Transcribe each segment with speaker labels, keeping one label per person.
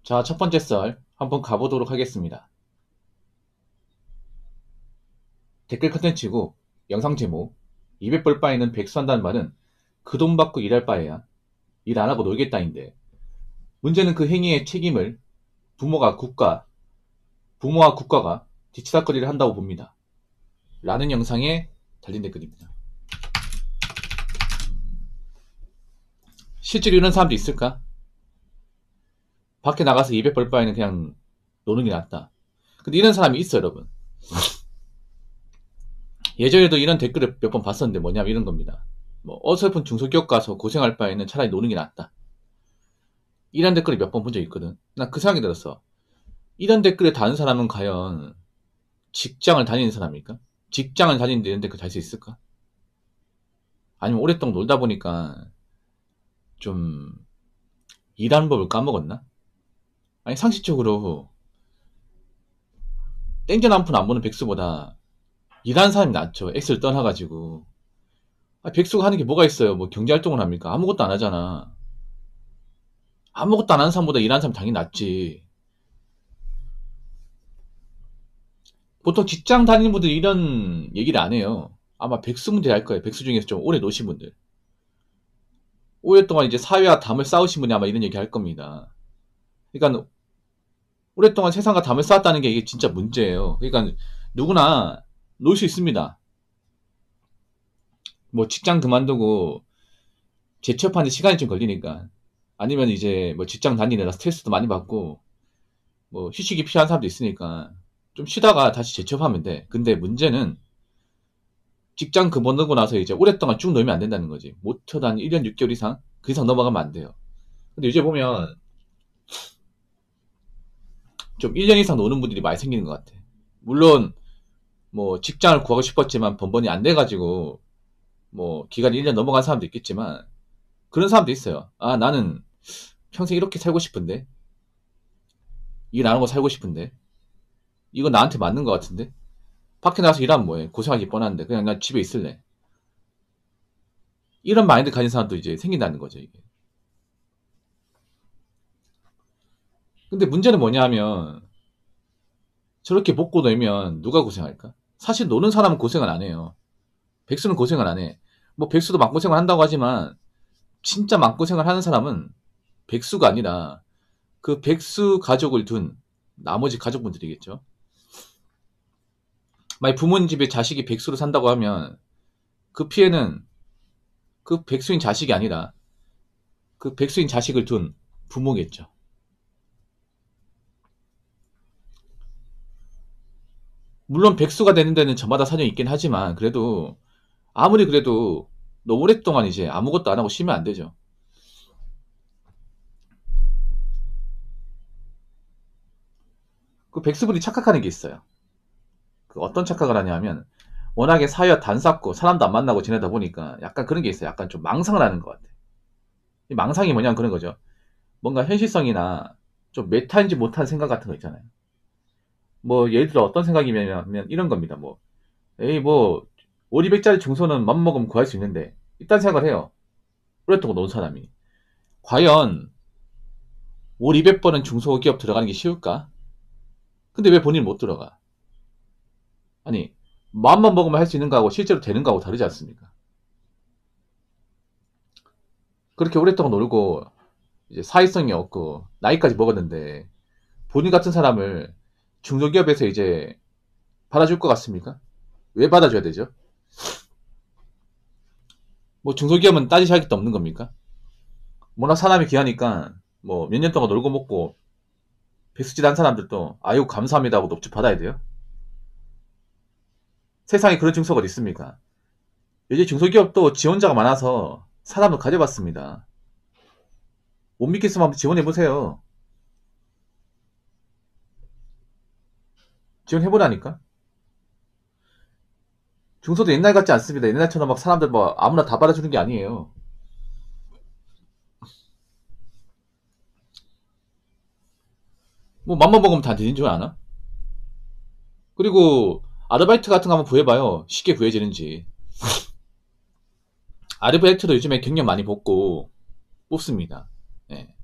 Speaker 1: 자, 첫 번째 썰 한번 가보도록 하겠습니다. 댓글 컨텐츠고 영상 제목 200 벌 바에는 백수한다는 말은 그 돈 받고 일할 바에야 일 안 하고 놀겠다인데, 문제는 그 행위의 책임을 부모와 국가가 뒤치다꺼리를 한다고 봅니다. 라는 영상에 달린 댓글입니다. 실제로 이런 사람도 있을까? 밖에 나가서 200 벌 바에는 그냥 노는 게 낫다. 근데 이런 사람이 있어, 여러분. 예전에도 이런 댓글을 몇 번 봤었는데 뭐냐면 이런 겁니다. 뭐 어설픈 중소기업 가서 고생할 바에는 차라리 노는 게 낫다. 이런 댓글을 몇 번 본 적이 있거든. 난 그 생각이 들었어. 이런 댓글에 다는 사람은 과연 직장을 다니는 사람일까? 직장을 다니는데 이런 댓글 달 수 있을까? 아니면 오랫동안 놀다 보니까 좀 일하는 법을 까먹었나? 아니, 상식적으로 땡전 한 푼 안 버는 백수보다 일하는 사람이 낫죠. 엑셀 떠나가지고. 백수가 하는 게 뭐가 있어요? 뭐 경제활동을 합니까? 아무것도 안 하잖아. 아무것도 안 하는 사람보다 일하는 사람이 당연히 낫지. 보통 직장 다니는 분들이 이런 얘기를 안 해요. 아마 백수분들이 할 거예요. 백수 중에서 좀 오래 노신 분들. 오랫동안 이제 사회와 담을 쌓으신 분이 아마 이런 얘기 할 겁니다. 그러니까 오랫동안 세상과 담을 쌓았다는 게 이게 진짜 문제예요. 그러니까 누구나 놀 수 있습니다. 뭐 직장 그만두고 재취업하는데 시간이 좀 걸리니까, 아니면 이제 뭐 직장 다니느라 스트레스도 많이 받고 뭐 휴식이 필요한 사람도 있으니까 좀 쉬다가 다시 재취업하면 돼. 근데 문제는 직장 그만두고 나서 이제 오랫동안 쭉 놀면 안 된다는 거지. 못해도 한 1년 6개월 이상? 그 이상 넘어가면 안 돼요. 근데 요새 보면 좀 1년 이상 노는 분들이 많이 생기는 것 같아. 물론 뭐 직장을 구하고 싶었지만 번번이 안 돼가지고 뭐 기간이 1년 넘어간 사람도 있겠지만, 그런 사람도 있어요. 아, 나는 평생 이렇게 살고 싶은데, 일 안 하고 살고 싶은데, 이거 나한테 맞는 것 같은데, 밖에 나가서 일하면 뭐해? 고생하기 뻔한데 그냥 나 집에 있을래. 이런 마인드 가진 사람도 이제 생긴다는 거죠, 이게. 근데 문제는 뭐냐 하면, 저렇게 먹고 놀면 누가 고생할까? 사실 노는 사람은 고생을 안 해요. 백수는 고생을 안 해. 뭐 백수도 마음고생을 한다고 하지만 진짜 마음고생을 하는 사람은 백수가 아니라 그 백수 가족을 둔 나머지 가족분들이겠죠. 만약 부모님 집에 자식이 백수로 산다고 하면 그 피해는 그 백수인 자식이 아니라 그 백수인 자식을 둔 부모겠죠. 물론 백수가 되는 데는 저마다 사정이 있긴 하지만, 그래도 아무리 그래도 너무 오랫동안 이제 아무것도 안 하고 쉬면 안 되죠. 그 백수분이 착각하는 게 있어요. 그 어떤 착각을 하냐면, 워낙에 사회와 단쌓고 사람도 안 만나고 지내다 보니까 약간 그런 게 있어요. 약간 좀 망상을 하는 것 같아. 이 망상이 뭐냐면 그런 거죠. 뭔가 현실성이나 좀 메타인지 못한 생각 같은 거 있잖아요. 뭐 예를 들어 어떤 생각이냐면 이런 겁니다. 뭐 에이 뭐 5, 200짜리 중소는 맘먹으면 구할 수 있는데, 이딴 생각을 해요. 오랫동안 논 사람이. 과연 5, 200번은 중소기업 들어가는 게 쉬울까? 근데 왜 본인은 못 들어가? 아니, 마음만 먹으면 할 수 있는 거하고 실제로 되는 거하고 다르지 않습니까? 그렇게 오랫동안 놀고 이제 사회성이 없고 나이까지 먹었는데, 본인 같은 사람을 중소기업에서 이제 받아줄 것 같습니까? 왜 받아줘야 되죠? 뭐 중소기업은 따지실 것도 없는 겁니까? 워낙 사람이 귀하니까 뭐 몇 년 동안 놀고 먹고 백수짓 한 사람들도 아유 감사합니다 하고 넙죽 받아야 돼요? 세상에 그런 중소가 어디 있습니까? 요즘 중소기업도 지원자가 많아서 사람을 가져봤습니다. 못 믿겠으면 한번 지원해보세요. 지원해보라니까? 중소도 옛날 같지 않습니다. 옛날처럼 막 사람들 뭐 아무나 다 받아주는 게 아니에요. 뭐 맘만 먹으면 다 되는 줄 아나? 그리고 아르바이트 같은 거 한번 구해봐요. 쉽게 구해지는지. 아르바이트도 요즘에 경력 많이 뽑고 뽑습니다. 예.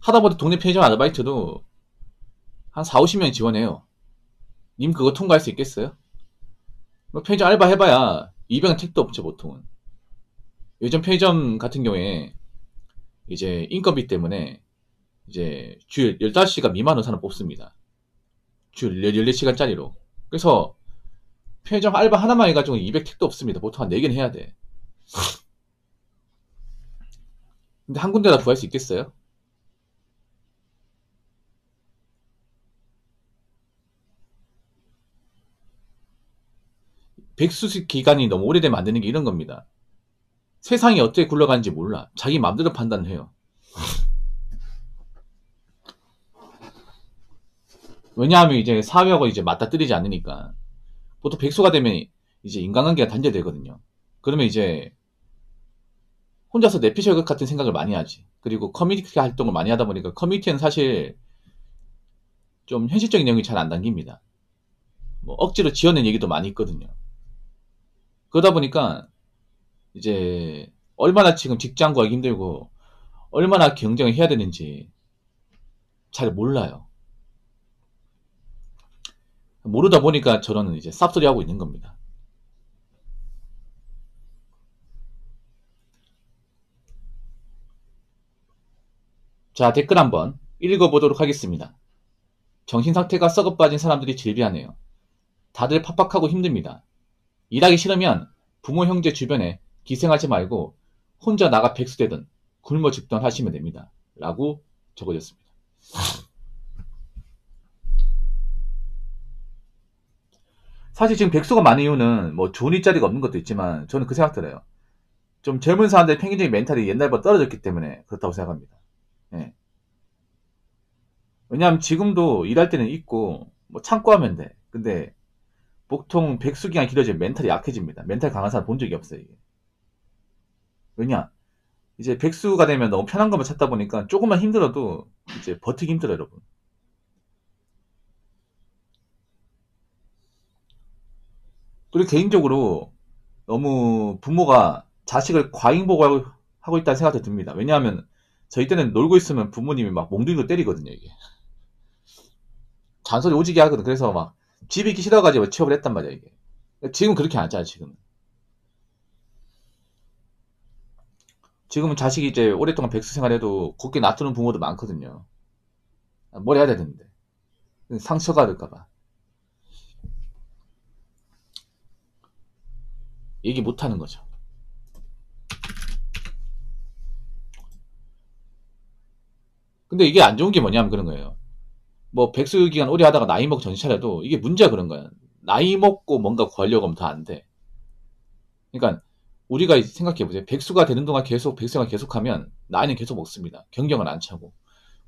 Speaker 1: 하다보다 동네 편의점 아르바이트도 한 4, 50명 지원해요. 님 그거 통과할 수 있겠어요? 뭐 편의점 알바 해봐야 200원 택도 없죠, 보통은. 요즘 편의점 같은 경우에 이제 인건비 때문에 이제 주 15시간 미만 의사는 뽑습니다. 주 14시간짜리로. 그래서 편의점 알바 하나만 해가지고 200 택도 없습니다. 보통 한 4개는 해야 돼. 근데 한 군데 다 구할 수 있겠어요? 백수식 기간이 너무 오래되면 안 되는 게 이런 겁니다. 세상이 어떻게 굴러가는지 몰라. 자기 마음대로 판단해요. 왜냐하면 이제 사회하고 이제 맞닥뜨리지 않으니까. 보통 백수가 되면 이제 인간관계가 단절되거든요. 그러면 이제 혼자서 내피셜 같은 생각을 많이 하지. 그리고 커뮤니티 활동을 많이 하다 보니까 커뮤니티는 사실 좀 현실적인 내용이 잘 안 담깁니다. 뭐 억지로 지어낸 얘기도 많이 있거든요. 그러다 보니까 이제 얼마나 지금 직장 구하기 힘들고 얼마나 경쟁을 해야 되는지 잘 몰라요. 모르다 보니까 저는 이제 쌉소리 하고 있는 겁니다. 자, 댓글 한번 읽어보도록 하겠습니다. 정신상태가 썩어 빠진 사람들이 질비하네요. 다들 팍팍하고 힘듭니다. 일하기 싫으면 부모 형제 주변에 기생하지 말고 혼자 나가 백수되든 굶어 죽든 하시면 됩니다. 라고 적어졌습니다. 사실 지금 백수가 많은 이유는 뭐 좋은 일자리가 없는 것도 있지만 저는 그 생각 들어요. 좀 젊은 사람들의 평균적인 멘탈이 옛날보다 떨어졌기 때문에 그렇다고 생각합니다. 예. 왜냐하면 지금도 일할 때는 있고 뭐 참고 하면 돼. 근데 보통 백수 기간이 길어지면 멘탈이 약해집니다. 멘탈 강한 사람 본 적이 없어요. 이게. 왜냐? 이제 백수가 되면 너무 편한 것만 찾다 보니까 조금만 힘들어도 이제 버티기 힘들어요, 여러분. 그리고 개인적으로 너무 부모가 자식을 과잉보호하고 있다는 생각도 듭니다. 왜냐하면 저희 때는 놀고 있으면 부모님이 막 몽둥이로 때리거든요, 이게. 잔소리 오지게 하거든. 그래서 막 집이 있기 싫어가지고 취업을 했단 말이야, 이게. 지금 그렇게 안 하잖아, 지금. 지금은 자식이 이제 오랫동안 백수 생활해도 곱게 놔두는 부모도 많거든요. 뭘 해야 되는데. 상처가 될까봐. 얘기 못 하는 거죠. 근데 이게 안 좋은 게 뭐냐면 그런 거예요. 뭐 백수 기간 오래 하다가 나이 먹고 정신 차려도 이게 문제가 그런 거야. 나이 먹고 뭔가 구하려고 하면 더 안 돼. 그러니까 우리가 생각해 보세요. 백수가 되는 동안 계속 백수가 계속하면 나이는 계속 먹습니다. 경경은 안 차고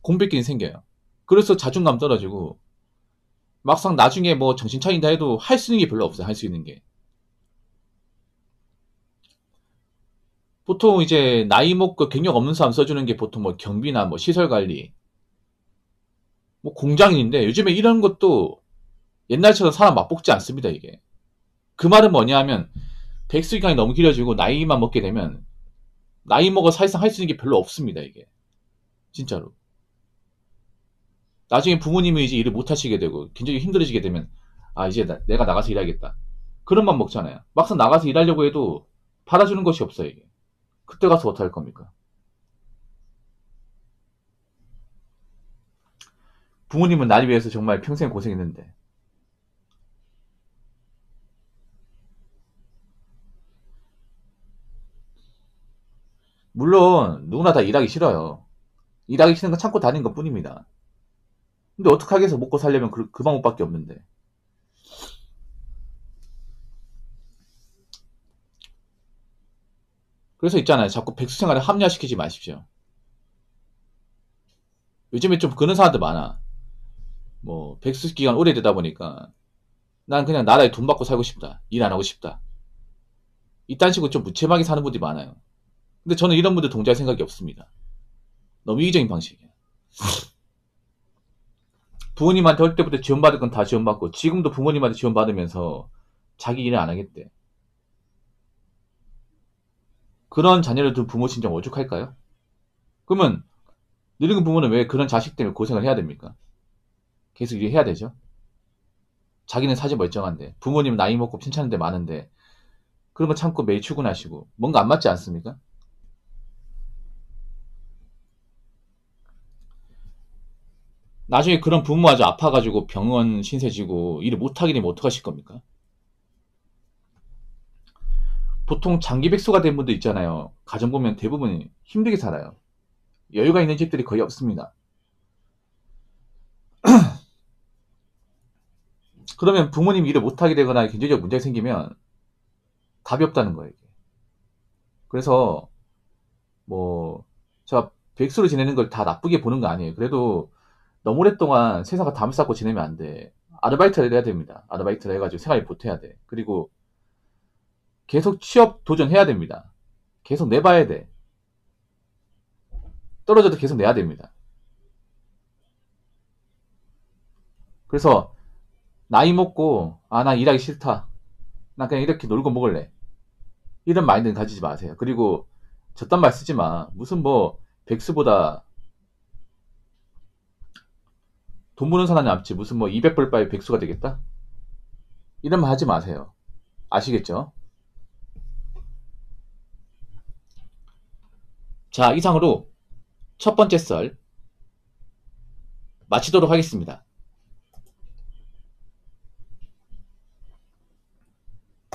Speaker 1: 공백기는 생겨요. 그래서 자존감 떨어지고 막상 나중에 뭐 정신 차린다 해도 할 수 있는 게 별로 없어요. 할 수 있는 게. 보통 이제 나이 먹고 경력 없는 사람 써주는 게 보통 뭐 경비나 뭐 시설 관리, 뭐 공장인인데 요즘에 이런 것도 옛날처럼 사람 맞볶지 않습니다, 이게. 그 말은 뭐냐 하면 백수 기간이 너무 길어지고 나이만 먹게 되면 나이 먹어 사실상 할 수 있는 게 별로 없습니다, 이게. 진짜로. 나중에 부모님이 이제 일을 못 하시게 되고 굉장히 힘들어지게 되면 아, 이제 내가 나가서 일하겠다. 그런 맘 먹잖아요. 막상 나가서 일하려고 해도 받아주는 것이 없어요, 이게. 그때 가서 어떡할 겁니까? 부모님은 나를 위해서 정말 평생 고생했는데. 물론 누구나 다 일하기 싫어요. 일하기 싫은 건 참고 다니는 것 뿐입니다. 근데 어떡하겠어. 먹고 살려면 그 방법밖에 없는데. 그래서 있잖아요. 자꾸 백수 생활을 합리화시키지 마십시오. 요즘에 좀 그런 사람들 많아. 뭐 백수 기간 오래되다 보니까 난 그냥 나라에 돈 받고 살고 싶다. 일 안 하고 싶다. 이딴 식으로 좀 무책임하게 사는 분들이 많아요. 근데 저는 이런 분들 동조할 생각이 없습니다. 너무 이기적인 방식이에요. 부모님한테 할 때부터 지원받을 건 다 지원받고 지금도 부모님한테 지원받으면서 자기 일을 안 하겠대. 그런 자녀를 둔 부모 진짜 오죽할까요? 그러면 늙은 부모는 왜 그런 자식 때문에 고생을 해야 됩니까? 계속 일을 해야 되죠. 자기는 사지 멀쩡한데 부모님 나이 먹고 괜찮은 데 많은데 그런 거 참고 매일 출근하시고 뭔가 안 맞지 않습니까? 나중에 그런 부모 아주 아파가지고 병원 신세지고 일을 못하게 되면 어떡하실 겁니까? 보통 장기 백수가 된 분들 있잖아요. 가정 보면 대부분 힘들게 살아요. 여유가 있는 집들이 거의 없습니다. 그러면 부모님 일을 못하게 되거나 경제적 문제가 생기면 답이 없다는 거예요. 그래서 뭐 제가 백수로 지내는 걸 다 나쁘게 보는 거 아니에요. 그래도 너무 오랫동안 세상과 담을 쌓고 지내면 안 돼. 아르바이트를 해야 됩니다. 아르바이트를 해가지고 생활을 보태야 돼. 그리고 계속 취업 도전해야 됩니다. 계속 내봐야 돼. 떨어져도 계속 내야 됩니다. 그래서 나이 먹고 나 일하기 싫다. 나 그냥 이렇게 놀고 먹을래. 이런 마인드는 가지지 마세요. 그리고 저딴 말 쓰지 마. 무슨 뭐 백수보다 돈 버는 사람이 남지 무슨 뭐 200벌 바에 백수가 되겠다? 이런 말 하지 마세요. 아시겠죠? 자, 이상으로 첫 번째 썰 마치도록 하겠습니다.